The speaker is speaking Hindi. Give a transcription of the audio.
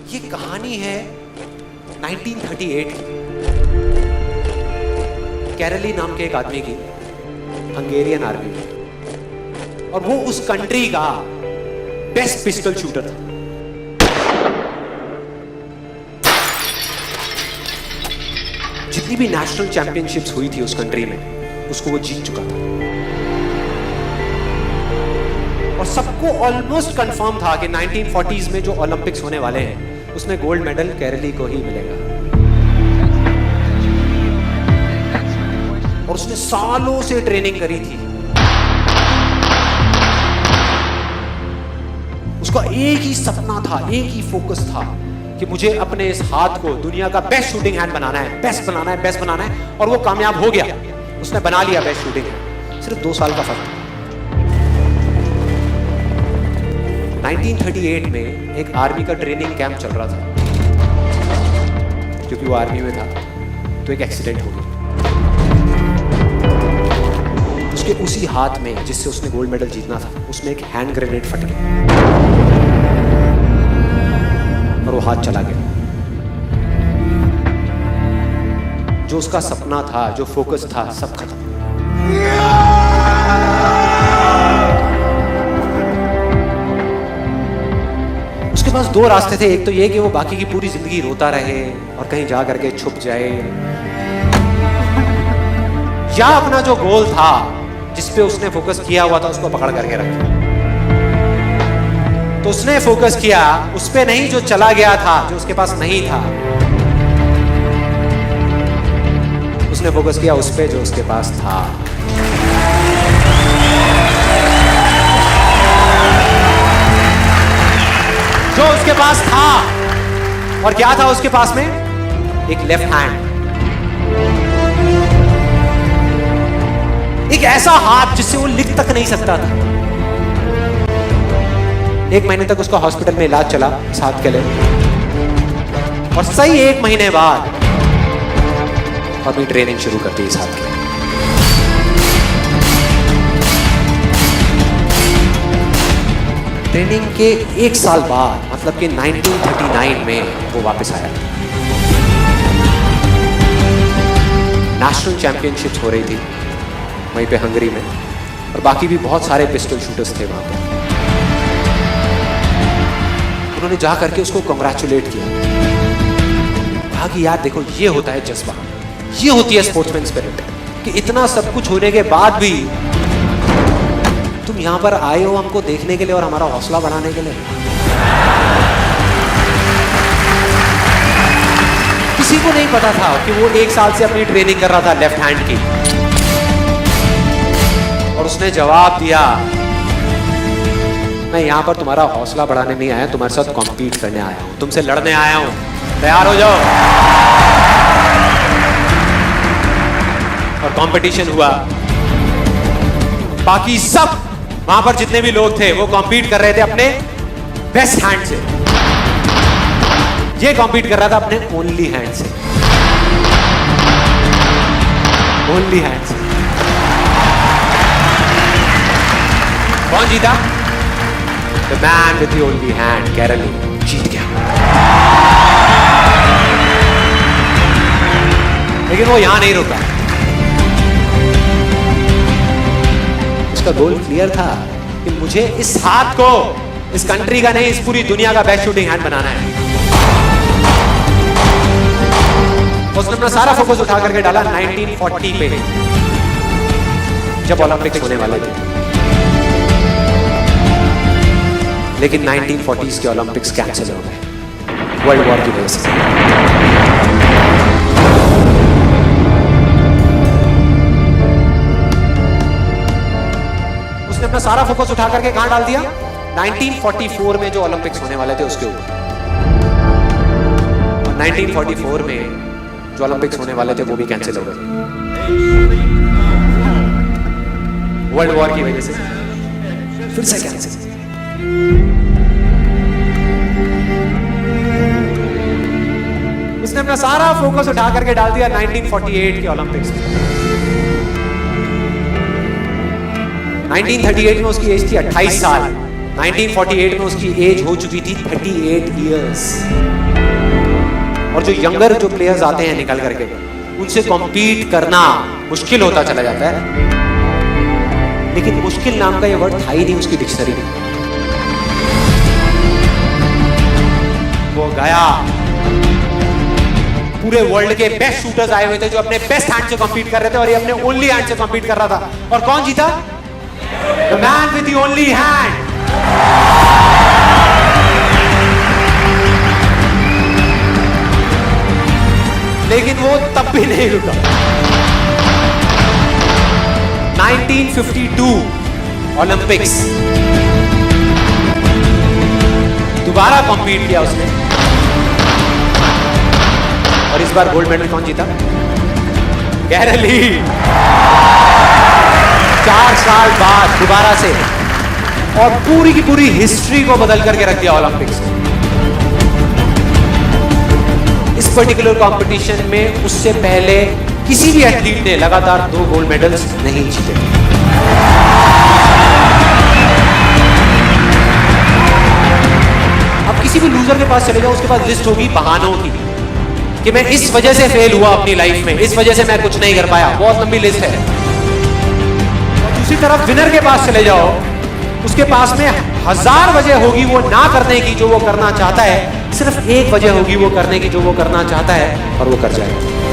ये कहानी है 1938 की, कैरली नाम के एक आदमी की, हंगेरियन आर्मी में, और वो उस कंट्री का बेस्ट पिस्टल शूटर था। जितनी भी नेशनल चैंपियनशिप्स हुई थी उस कंट्री में, उसको वो जीत चुका था। और सबको ऑलमोस्ट कंफर्म था कि 1940s में जो ओलंपिक्स होने वाले हैं उसमें गोल्ड मेडल कैरली को ही मिलेगा। और उसने सालों से ट्रेनिंग करी थी। उसका एक ही सपना था, एक ही फोकस था कि मुझे अपने इस हाथ को दुनिया का बेस्ट शूटिंग हैंड बनाना है, बेस्ट बनाना है, बेस्ट बनाना है। और वो कामयाब हो गया, उसने बना लिया बेस्ट शूटिंग हैंड। सिर्फ 2 साल का फर्क था। 1938 में एक आर्मी का ट्रेनिंग कैंप चल रहा था। क्योंकि वो आर्मी में था तो एक एक्सीडेंट हो गया। उसके उसी हाथ में जिससे उसने गोल्ड मेडल जीतना था, उसमें एक हैंड ग्रेनेड फट गया और वो हाथ चला गया। जो उसका सपना था, जो फोकस था, सब खत्म। उसके पास 2 रास्ते थे। एक तो ये कि वो बाकी की पूरी जिंदगी रोता रहे और कहीं जा करके छुप जाए, या अपना जो गोल था जिस पे उसने फोकस किया हुआ था उसको पकड़ करके रखे। तो उसने फोकस किया उस पे नहीं जो चला गया था, जो उसके पास नहीं था। उसने फोकस किया उस पे जो उसके पास था। जो उसके पास था। और क्या था उसके पास में? एक लेफ्ट हैंड, एक ऐसा हाथ जिससे वो लिख तक नहीं सकता था। 1 महीने तक उसका हॉस्पिटल में इलाज चला इस हाथ के लिए, और सही 1 महीने बाद अपनी ट्रेनिंग शुरू कर दी इस हाथ के लिए। ट्रेनिंग के 1 साल बाद, मतलब कि 1939 में वो वापस आया। नेशनल चैंपियनशिप्स हो रही थी वहीं पे हंगरी में, और बाकी भी बहुत सारे पिस्टल शूटर्स थे वहां पे। उन्होंने जा करके उसको कांग्रेचुलेट किया, कहा कि यार देखो, ये होता है जज्बा, ये होती है स्पोर्ट्समैन स्पिरिट, कि इतना सब कुछ होने के बाद भी तुम यहां पर आए हो हमको देखने के लिए और हमारा हौसला बढ़ाने के लिए। किसी को नहीं पता था कि वो 1 साल से अपनी ट्रेनिंग कर रहा था लेफ्ट हैंड की। और उसने जवाब दिया, मैं यहां पर तुम्हारा हौसला बढ़ाने नहीं आया, तुम्हारे साथ कॉम्पीट करने आया हूं, तुमसे लड़ने आया हूं, तैयार हो जाओ। और कंपटीशन हुआ। बाकी सब वहां पर जितने भी लोग थे वो कॉम्पीट कर रहे थे अपने बेस्ट हैंड से। ये कॉम्पीट कर रहा था अपने ओनली हैंड से, ओनली हैंड से। कौन जीता? The man with the only hand, Karoly जीत गया। लेकिन वो यहां नहीं रुका। उसका गोल क्लियर था कि मुझे इस हाथ को इस कंट्री का नहीं, इस पूरी दुनिया का बेस्ट शूटिंग हैंड बनाना है। उसने अपना सारा फोकस उठा करके डाला 1940 पे, जब ओलंपिक्स होने वाले थे। लेकिन 1940s के ओलंपिक्स कैंसिल हो गए वर्ल्ड वॉर की वजह से। उसने अपना सारा फोकस उठा करके कहां डाल दिया? 1944 में जो ओलंपिक्स होने वाले थे उसके ऊपर। 1944 में जो ओलंपिक्स होने वाले थे वो भी कैंसिल हो गए वर्ल्ड वॉर की वजह से। फिर से कैंसिल। उसने अपना सारा फोकस उठा करके डाल दिया 1948 के ओलंपिक्स में। 1938 में उसकी एज थी 28 साल, 1948 में उसकी एज हो चुकी थी 38 इयर्स। और जो यंगर जो प्लेयर्स आते हैं निकल करके, उनसे कॉम्पीट करना मुश्किल होता चला जाता है। लेकिन मुश्किल नाम का ये वर्ड था ही नहीं उसकी डिक्शनरी में। वो गया, पूरे वर्ल्ड के बेस्ट शूटर्स आए हुए थे जो अपने बेस्ट हैंड से कॉम्पीट कर रहे थे, और ये अपने ओनली हैंड से कॉम्पीट कर रहा था। और कौन जीता? The man with the only hand. लेकिन वो तब भी नहीं रुका। 1952 ओलंपिक्स, दोबारा कॉम्पीट किया उसने, और इस बार गोल्ड मेडल कौन जीता? गैरल ली। 4 साल बाद दोबारा से, और पूरी की पूरी हिस्ट्री को बदल करके रख दिया ओलंपिक्स। इस पर्टिकुलर कंपटीशन में उससे पहले किसी भी एथलीट ने लगातार 2 गोल्ड मेडल्स नहीं जीते। अब किसी भी लूजर के पास चले जाओ, उसके पास लिस्ट होगी बहानों की कि मैं इस वजह से फेल हुआ अपनी लाइफ में, इस वजह से मैं कुछ नहीं कर पाया। बहुत लंबी लिस्ट है। और दूसरी तरफ विनर के पास चले जाओ, उसके पास में 1000 वजह होगी वो ना करने की जो वो करना चाहता है, सिर्फ एक वजह होगी वो करने की जो वो करना चाहता है, और वो कर जाएगा।